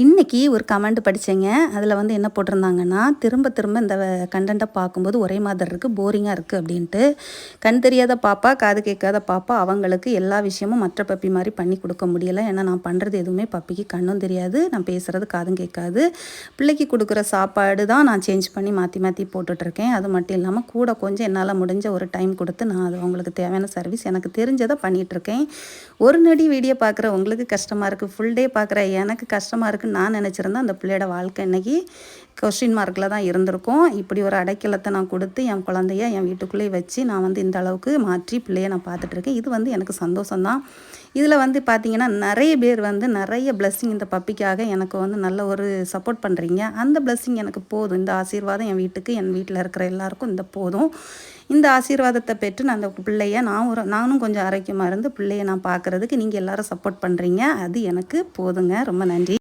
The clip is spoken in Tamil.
இன்றைக்கி ஒரு கமெண்ட் படித்தேங்க. அதில் வந்து என்ன போட்டிருந்தாங்கன்னா, திரும்ப திரும்ப இந்த கண்டென்ட்டை பார்க்கும்போது ஒரே மாதிரி இருக்குது, போரிங்காக இருக்குது அப்படின்ட்டு. கண் தெரியாத பாப்பா, காது கேட்காத பாப்பா, அவங்களுக்கு எல்லா விஷயமும் மற்ற பப்பி மாதிரி பண்ணி கொடுக்க முடியலை. ஏன்னா நான் பண்ணுறது எதுவுமே பப்பிக்கு கண்ணும் தெரியாது, நான் பேசுகிறது காதும் கேட்காது. பிள்ளைக்கு கொடுக்குற சாப்பாடு தான் நான் சேஞ்ச் பண்ணி மாற்றி மாற்றி போட்டுட்ருக்கேன். அது மட்டும் இல்லாமல் கூட கொஞ்சம் என்னால் முடிஞ்ச ஒரு டைம் கொடுத்து நான் அது அவங்களுக்கு தேவையான சர்வீஸ் எனக்கு தெரிஞ்சதை பண்ணிகிட்ருக்கேன். ஒரு நொடி வீடியோ பார்க்குற உங்களுக்கு கஷ்டமாக இருக்குது, ஃபுல் டே பார்க்குற எனக்கு கஷ்டமாக இருக்குது நான் நினச்சிருந்தேன். அந்த பிள்ளையோட வாழ்க்கை இன்றைக்கி கொஸ்டின் மார்க்கில் தான் இருந்திருக்கும். இப்படி ஒரு அடைக்கலத்தை நான் கொடுத்து என் குழந்தைய என் வீட்டுக்குள்ளேயே வச்சு நான் வந்து இந்த அளவுக்கு மாற்றி பிள்ளையை நான் பார்த்துட்ருக்கேன். இது வந்து எனக்கு சந்தோஷம்தான். இதில் வந்து பார்த்திங்கன்னா நிறைய பேர் வந்து நிறைய பிளெஸ்ஸிங் இந்த பப்பிக்காக எனக்கு வந்து நல்ல ஒரு சப்போர்ட் பண்ணுறீங்க. அந்த பிளெஸ்ஸிங் எனக்கு போதும். இந்த ஆசீர்வாதம் என் வீட்டுக்கு, என் வீட்டில் இருக்கிற எல்லாருக்கும் இந்த போதும். இந்த ஆசீர்வாதத்தை பெற்று நான் அந்த பிள்ளைய நானும் கொஞ்சம் ஆரோக்கியமாக இருந்து பிள்ளைய நான் பார்க்குறதுக்கு நீங்கள் எல்லோரும் சப்போர்ட் பண்ணுறீங்க. அது எனக்கு போதுங்க. ரொம்ப நன்றி.